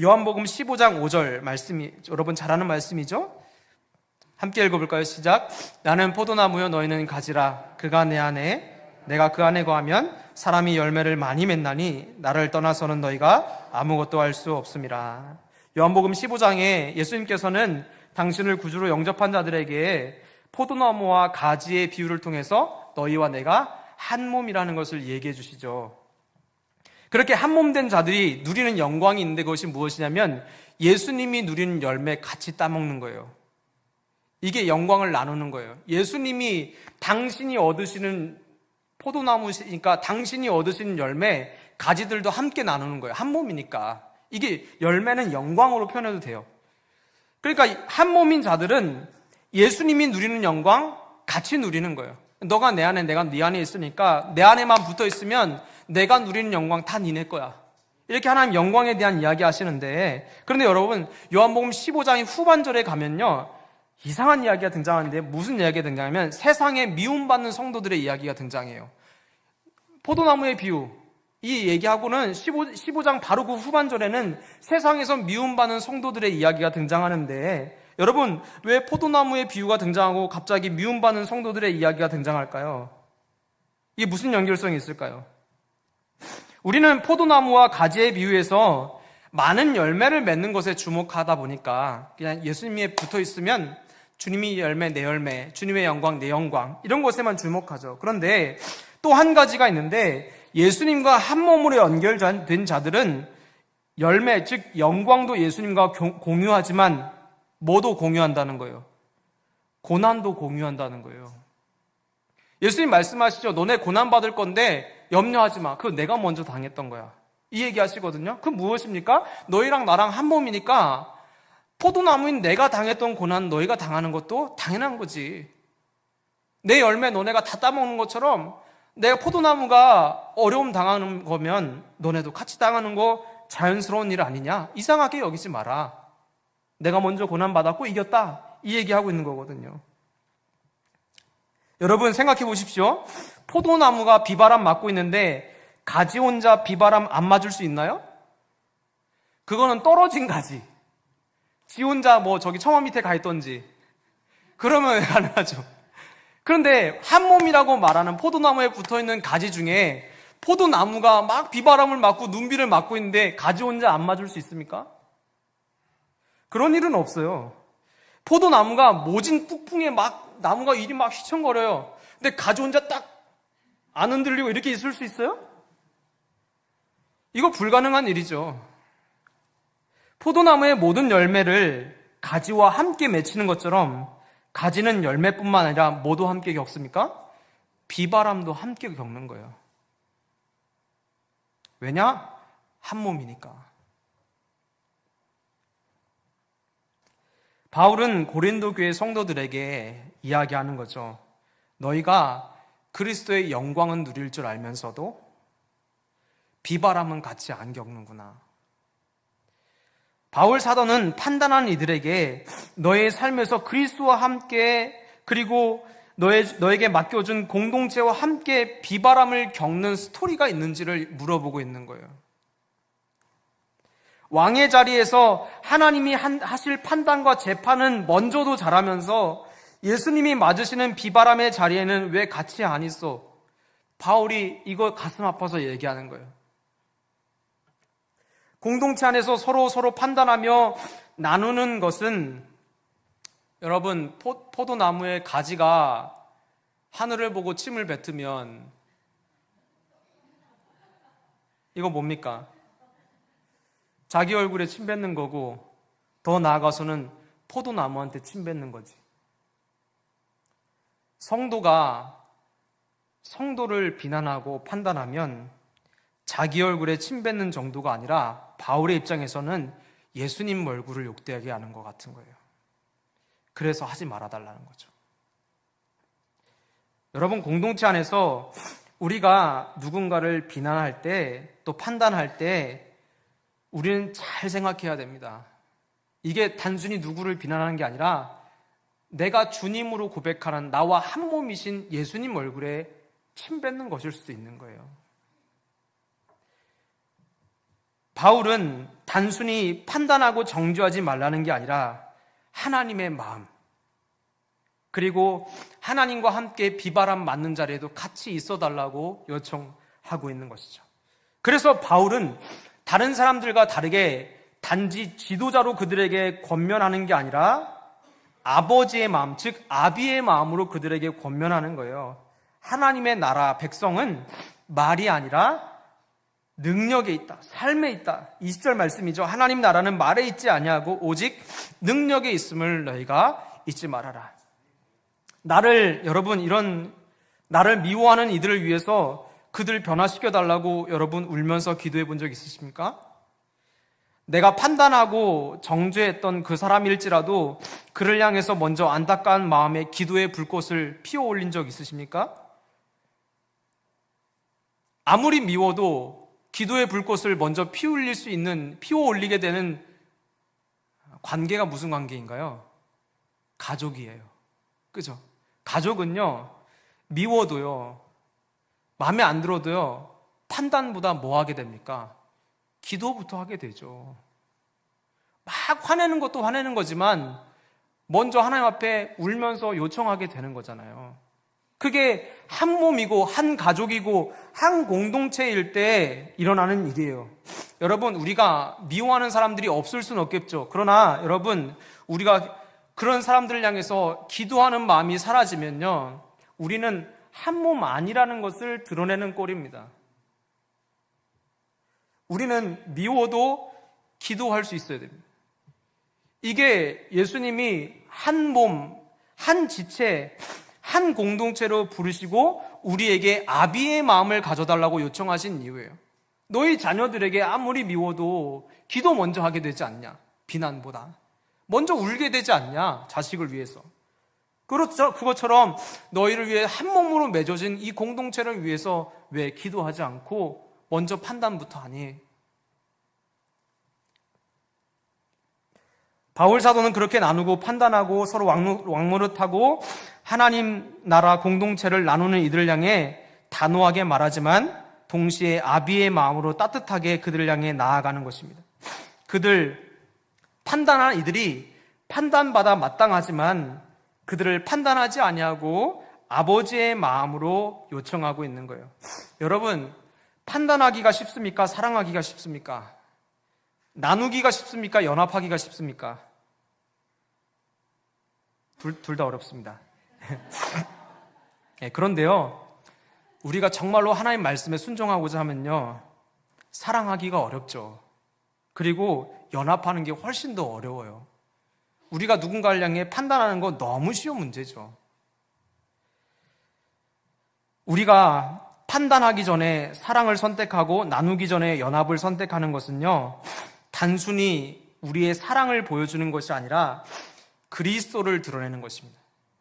요한복음 15장 5절 말씀이 여러분 잘 아는 말씀이죠? 함께 읽어볼까요? 시작. 나는 포도나무여 너희는 가지라. 그가 내 안에 내가 그 안에 거하면 사람이 열매를 많이 맺나니 나를 떠나서는 너희가 아무것도 할 수 없음이라. 요한복음 15장에 예수님께서는 당신을 구주로 영접한 자들에게 포도나무와 가지의 비유를 통해서 너희와 내가 한 몸이라는 것을 얘기해 주시죠. 그렇게 한 몸 된 자들이 누리는 영광이 있는데 그것이 무엇이냐면 예수님이 누리는 열매 같이 따먹는 거예요. 이게 영광을 나누는 거예요. 예수님이 당신이 얻으시는 포도나무시니까 당신이 얻으시는 열매, 가지들도 함께 나누는 거예요. 한 몸이니까. 이게 열매는 영광으로 표현해도 돼요. 그러니까 한 몸인 자들은 예수님이 누리는 영광 같이 누리는 거예요. 너가 내 안에, 내가 네 안에 있으니까 내 안에만 붙어 있으면 내가 누리는 영광 다 니네 거야. 이렇게 하나님 영광에 대한 이야기 하시는데, 그런데 여러분 요한복음 15장의 후반절에 가면요 이상한 이야기가 등장하는데, 무슨 이야기가 등장하면 세상에 미움받는 성도들의 이야기가 등장해요. 포도나무의 비유, 이 얘기하고는 15장 바로 그 후반절에는 세상에서 미움받는 성도들의 이야기가 등장하는데, 여러분 왜 포도나무의 비유가 등장하고 갑자기 미움받는 성도들의 이야기가 등장할까요? 이게 무슨 연결성이 있을까요? 우리는 포도나무와 가지의 비유에서 많은 열매를 맺는 것에 주목하다 보니까 그냥 예수님에 붙어 있으면 주님이 열매, 내 열매, 주님의 영광, 내 영광, 이런 것에만 주목하죠. 그런데 또 한 가지가 있는데, 예수님과 한 몸으로 연결된 자들은 열매, 즉 영광도 예수님과 공유하지만 뭐도 공유한다는 거예요? 고난도 공유한다는 거예요. 예수님 말씀하시죠. 너네 고난 받을 건데 염려하지 마. 그거 내가 먼저 당했던 거야. 이 얘기 하시거든요. 그건 무엇입니까? 너희랑 나랑 한 몸이니까 포도나무인 내가 당했던 고난 너희가 당하는 것도 당연한 거지. 내 열매 너네가 다 따먹는 것처럼 내가 포도나무가 어려움 당하는 거면 너네도 같이 당하는 거 자연스러운 일 아니냐? 이상하게 여기지 마라. 내가 먼저 고난 받았고 이겼다. 이 얘기하고 있는 거거든요. 여러분 생각해 보십시오. 포도나무가 비바람 맞고 있는데 가지 혼자 비바람 안 맞을 수 있나요? 그거는 떨어진 가지. 지 혼자 뭐 저기 처마 밑에 가 있던지 그러면 가능하죠. 그런데 한 몸이라고 말하는 포도나무에 붙어있는 가지 중에 포도나무가 막 비바람을 맞고 눈비를 맞고 있는데 가지 혼자 안 맞을 수 있습니까? 그런 일은 없어요. 포도나무가 모진 폭풍에 막 나무가 이리 막 휘청거려요. 근데 가지 혼자 딱 안 흔들리고 이렇게 있을 수 있어요? 이거 불가능한 일이죠. 포도나무의 모든 열매를 가지와 함께 맺히는 것처럼 가지는 열매뿐만 아니라 뭐도 함께 겪습니까? 비바람도 함께 겪는 거예요. 왜냐? 한 몸이니까. 바울은 고린도 교회 성도들에게 이야기하는 거죠. 너희가 그리스도의 영광은 누릴 줄 알면서도 비바람은 같이 안 겪는구나. 바울 사도는 판단하는 이들에게 너의 삶에서 그리스도와 함께 그리고 너에게 맡겨준 공동체와 함께 비바람을 겪는 스토리가 있는지를 물어보고 있는 거예요. 왕의 자리에서 하나님이 하실 판단과 재판은 먼저도 잘하면서 예수님이 맞으시는 비바람의 자리에는 왜 같이 안 있어? 바울이 이거 가슴 아파서 얘기하는 거예요. 공동체 안에서 서로 판단하며 나누는 것은 여러분 포도나무의 가지가 하늘을 보고 침을 뱉으면 이거 뭡니까? 자기 얼굴에 침 뱉는 거고 더 나아가서는 포도나무한테 침 뱉는 거지. 성도가 성도를 비난하고 판단하면 자기 얼굴에 침 뱉는 정도가 아니라 바울의 입장에서는 예수님 얼굴을 욕되게 하는 것 같은 거예요. 그래서 하지 말아달라는 거죠. 여러분 공동체 안에서 우리가 누군가를 비난할 때 또 판단할 때 우리는 잘 생각해야 됩니다. 이게 단순히 누구를 비난하는 게 아니라 내가 주님으로 고백하는 나와 한 몸이신 예수님 얼굴에 침 뱉는 것일 수도 있는 거예요. 바울은 단순히 판단하고 정죄하지 말라는 게 아니라 하나님의 마음 그리고 하나님과 함께 비바람 맞는 자리에도 같이 있어달라고 요청하고 있는 것이죠. 그래서 바울은 다른 사람들과 다르게 단지 지도자로 그들에게 권면하는 게 아니라 아버지의 마음, 즉 아비의 마음으로 그들에게 권면하는 거예요. 하나님의 나라, 백성은 말이 아니라 능력에 있다, 삶에 있다. 20절 말씀이죠. 하나님 나라는 말에 있지 아니하고 오직 능력에 있음을 너희가 잊지 말아라. 나를 미워하는 이들을 위해서 그들 변화시켜 달라고 여러분 울면서 기도해 본 적 있으십니까? 내가 판단하고 정죄했던 그 사람일지라도 그를 향해서 먼저 안타까운 마음에 기도의 불꽃을 피워 올린 적 있으십니까? 아무리 미워도 기도의 불꽃을 먼저 피워 올리게 되는 관계가 무슨 관계인가요? 가족이에요. 그죠? 가족은요, 미워도요, 마음에 안 들어도요, 판단보다 뭐 하게 됩니까? 기도부터 하게 되죠. 막 화내는 것도 화내는 거지만 먼저 하나님 앞에 울면서 요청하게 되는 거잖아요. 그게 한 몸이고 한 가족이고 한 공동체일 때 일어나는 일이에요. 여러분, 우리가 미워하는 사람들이 없을 수는 없겠죠. 그러나 여러분, 우리가 그런 사람들을 향해서 기도하는 마음이 사라지면요, 우리는 한 몸 아니라는 것을 드러내는 꼴입니다. 우리는 미워도 기도할 수 있어야 됩니다. 이게 예수님이 한 몸, 한 지체, 한 공동체로 부르시고 우리에게 아비의 마음을 가져달라고 요청하신 이유예요. 너희 자녀들에게 아무리 미워도 기도 먼저 하게 되지 않냐? 비난보다. 먼저 울게 되지 않냐? 자식을 위해서. 그렇죠. 그것처럼 너희를 위해 한 몸으로 맺어진 이 공동체를 위해서 왜 기도하지 않고 먼저 판단부터 하니? 바울 사도는 그렇게 나누고 판단하고 서로 왕노릇하고 하나님 나라 공동체를 나누는 이들을 향해 단호하게 말하지만 동시에 아비의 마음으로 따뜻하게 그들을 향해 나아가는 것입니다. 판단한 이들이 판단받아 마땅하지만 그들을 판단하지 아니하고 아버지의 마음으로 요청하고 있는 거예요. 여러분, 판단하기가 쉽습니까? 사랑하기가 쉽습니까? 나누기가 쉽습니까? 연합하기가 쉽습니까? 둘 다 어렵습니다. 네, 그런데요, 우리가 정말로 하나님 말씀에 순종하고자 하면요, 사랑하기가 어렵죠. 그리고 연합하는 게 훨씬 더 어려워요. 우리가 누군가를 향해 판단하는 거 너무 쉬운 문제죠. 우리가 판단하기 전에 사랑을 선택하고 나누기 전에 연합을 선택하는 것은요, 단순히 우리의 사랑을 보여주는 것이 아니라 그리스도를 드러내는 것입니다.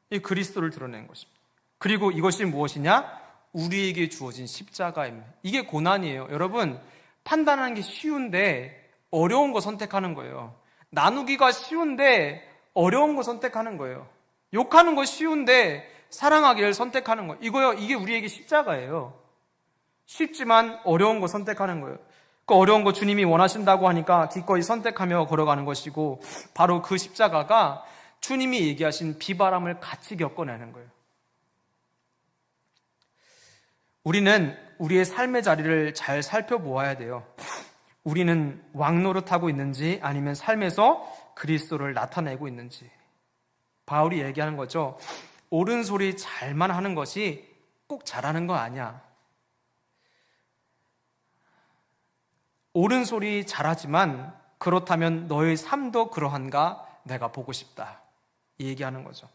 이 그리스도를 드러내는 것입니다. 그리고 이것이 무엇이냐? 우리에게 주어진 십자가입니다. 이게 고난이에요. 여러분, 판단하는 게 쉬운데 어려운 거 선택하는 거예요. 나누기가 쉬운데 어려운 거 선택하는 거예요. 욕하는 거 쉬운데 사랑하기를 선택하는 거예요. 이게 우리에게 십자가예요. 쉽지만 어려운 거 선택하는 거예요. 그 어려운 거 주님이 원하신다고 하니까 기꺼이 선택하며 걸어가는 것이고, 바로 그 십자가가 주님이 얘기하신 비바람을 같이 겪어내는 거예요. 우리는 우리의 삶의 자리를 잘 살펴보아야 돼요. 우리는 왕노릇하고 있는지 아니면 삶에서 그리스도를 나타내고 있는지. 바울이 얘기하는 거죠. 옳은 소리 잘만 하는 것이 꼭 잘하는 거 아니야. 옳은 소리 잘하지만 그렇다면 너의 삶도 그러한가 내가 보고 싶다. 이 얘기하는 거죠.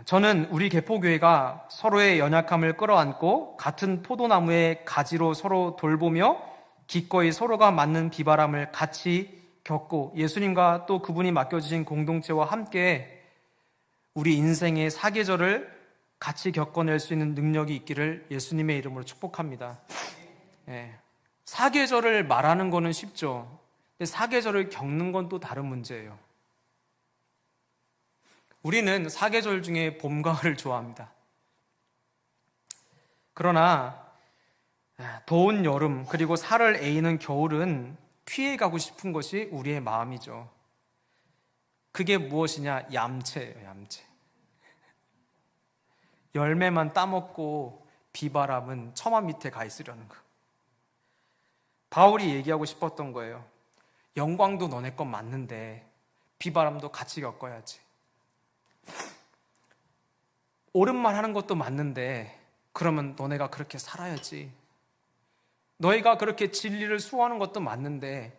저는 우리 개포교회가 서로의 연약함을 끌어안고 같은 포도나무의 가지로 서로 돌보며 기꺼이 서로가 맞는 비바람을 같이 겪고 예수님과 또 그분이 맡겨주신 공동체와 함께 우리 인생의 사계절을 같이 겪어낼 수 있는 능력이 있기를 예수님의 이름으로 축복합니다. 사계절을 말하는 거는 쉽죠. 근데 사계절을 겪는 건 또 다른 문제예요. 우리는 사계절 중에 봄, 가을을 좋아합니다. 그러나 더운 여름 그리고 살을 에이는 겨울은 피해가고 싶은 것이 우리의 마음이죠. 그게 무엇이냐? 얌체예요, 얌체. 열매만 따먹고 비바람은 처마 밑에 가 있으려는 거. 바울이 얘기하고 싶었던 거예요. 영광도 너네 것 맞는데 비바람도 같이 겪어야지. 옳은 말 하는 것도 맞는데 그러면 너네가 그렇게 살아야지. 너희가 그렇게 진리를 수호하는 것도 맞는데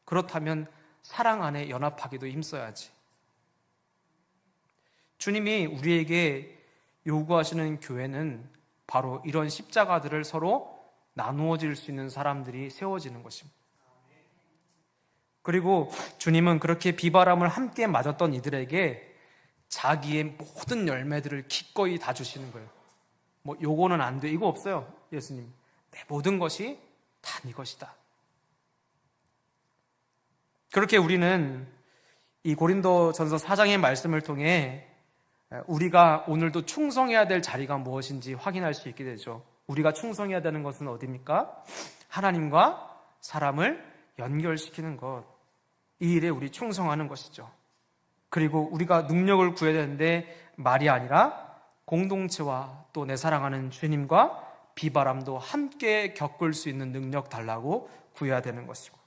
그렇다면 사랑 안에 연합하기도 힘써야지. 주님이 우리에게 요구하시는 교회는 바로 이런 십자가들을 서로 나누어질 수 있는 사람들이 세워지는 것입니다. 그리고 주님은 그렇게 비바람을 함께 맞았던 이들에게 자기의 모든 열매들을 기꺼이 다 주시는 거예요. 뭐 요거는 안 돼, 이거 없어요. 예수님, 내 모든 것이 다 네 것이다. 그렇게 우리는 이 고린도전서 4장의 말씀을 통해 우리가 오늘도 충성해야 될 자리가 무엇인지 확인할 수 있게 되죠. 우리가 충성해야 되는 것은 어디입니까? 하나님과 사람을 연결시키는 것. 이 일에 우리 충성하는 것이죠. 그리고 우리가 능력을 구해야 되는데 말이 아니라 공동체와 또 내 사랑하는 주님과 비바람도 함께 겪을 수 있는 능력 달라고 구해야 되는 것이고,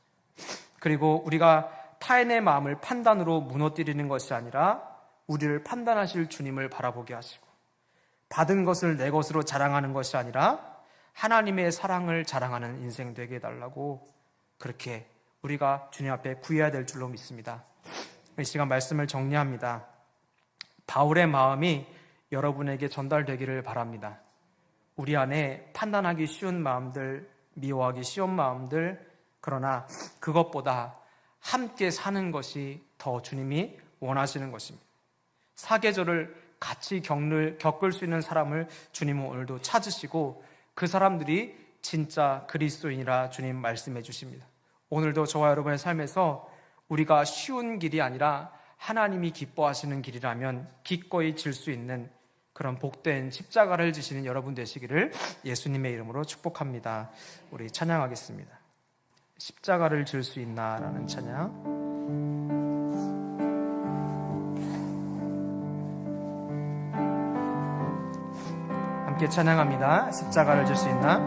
그리고 우리가 타인의 마음을 판단으로 무너뜨리는 것이 아니라 우리를 판단하실 주님을 바라보게 하시고, 받은 것을 내 것으로 자랑하는 것이 아니라 하나님의 사랑을 자랑하는 인생 되게 해달라고 그렇게 우리가 주님 앞에 구해야 될 줄로 믿습니다. 이 시간 말씀을 정리합니다. 바울의 마음이 여러분에게 전달되기를 바랍니다. 우리 안에 판단하기 쉬운 마음들, 미워하기 쉬운 마음들, 그러나 그것보다 함께 사는 것이 더 주님이 원하시는 것입니다. 사계절을 같이 겪을 수 있는 사람을 주님은 오늘도 찾으시고 그 사람들이 진짜 그리스도인이라 주님 말씀해 주십니다. 오늘도 저와 여러분의 삶에서 우리가 쉬운 길이 아니라 하나님이 기뻐하시는 길이라면 기꺼이 질 수 있는 그런 복된 십자가를 지시는 여러분 되시기를 예수님의 이름으로 축복합니다. 우리 찬양하겠습니다. 십자가를 질 수 있나라는 찬양. 함께 찬양합니다. 십자가를 질 수 있나?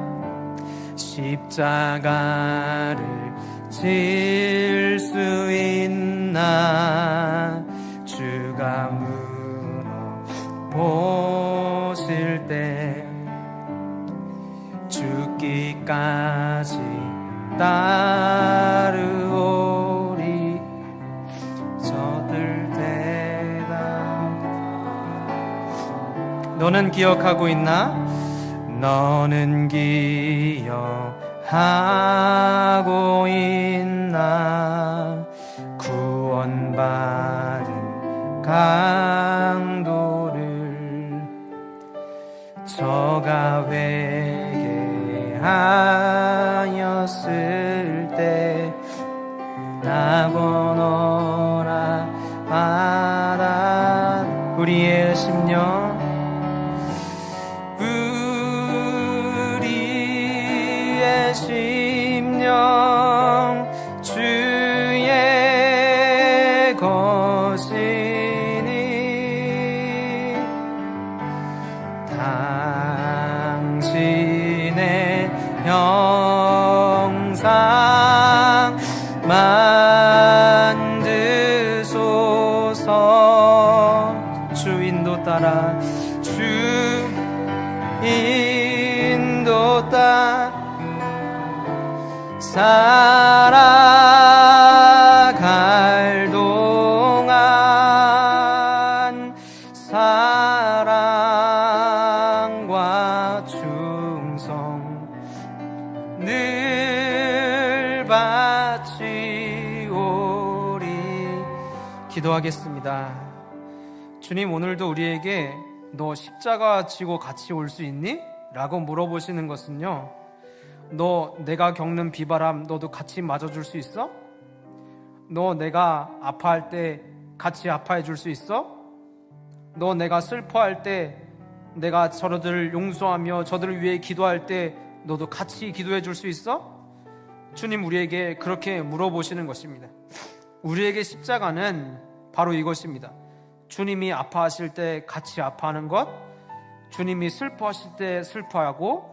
십자가를 질 수 있나? 주가 물어보실 때 죽기까지 따르오리. 저들 대답 너는 기억하고 있나? 너는 기억하고 있나? 구원받은 강도를 저가 회개하였을 때 나고노라 바다 우리의 심령 심령 주의 것이니 당신의 형상 만드소서. 주 인도 따라 주 인도 따라 살아갈 동안 사랑과 충성 늘 바치오리. 기도하겠습니다. 주님, 오늘도 우리에게 너 십자가 지고 같이 올 수 있니? 라고 물어보시는 것은요, 너 내가 겪는 비바람 너도 같이 맞아줄 수 있어? 너 내가 아파할 때 같이 아파해 줄 수 있어? 너 내가 슬퍼할 때 내가 저들을 용서하며 저들을 위해 기도할 때 너도 같이 기도해 줄 수 있어? 주님 우리에게 그렇게 물어보시는 것입니다. 우리에게 십자가는 바로 이것입니다. 주님이 아파하실 때 같이 아파하는 것, 주님이 슬퍼하실 때 슬퍼하고,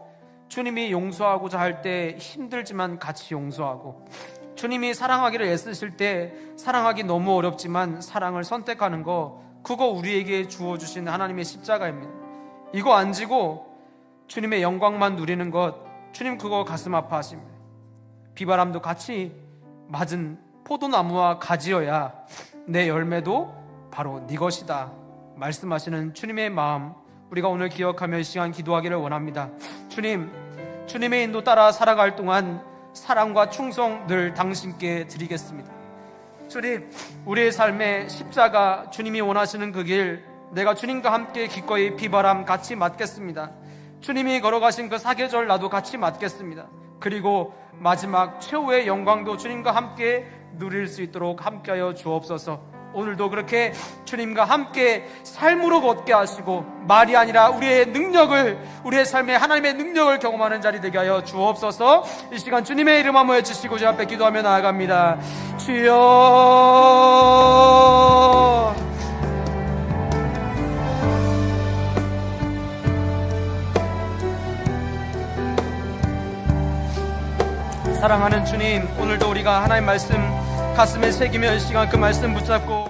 주님이 용서하고자 할 때 힘들지만 같이 용서하고, 주님이 사랑하기를 애쓰실 때 사랑하기 너무 어렵지만 사랑을 선택하는 거, 그거 우리에게 주어주신 하나님의 십자가입니다. 이거 안 지고 주님의 영광만 누리는 것, 주님 그거 가슴 아파하십니다. 비바람도 같이 맞은 포도나무와 가지여야 내 열매도 바로 네 것이다 말씀하시는 주님의 마음, 우리가 오늘 기억하며 이 시간 기도하기를 원합니다. 주님, 주님의 인도 따라 살아갈 동안 사랑과 충성 늘 당신께 드리겠습니다. 주님, 우리의 삶의 십자가, 주님이 원하시는 그 길, 내가 주님과 함께 기꺼이 비바람 같이 맞겠습니다. 주님이 걸어가신 그 사계절 나도 같이 맞겠습니다. 그리고 마지막 최후의 영광도 주님과 함께 누릴 수 있도록 함께하여 주옵소서. 오늘도 그렇게 주님과 함께 삶으로 걷게 하시고 말이 아니라 우리의 능력을, 우리의 삶에 하나님의 능력을 경험하는 자리 되게 하여 주옵소서. 이 시간 주님의 이름 한번 외치시고 주 앞에 기도하며 나아갑니다. 주여, 사랑하는 주님, 오늘도 우리가 하나님 말씀 가슴에 새기며 이 시간 그 말씀 붙잡고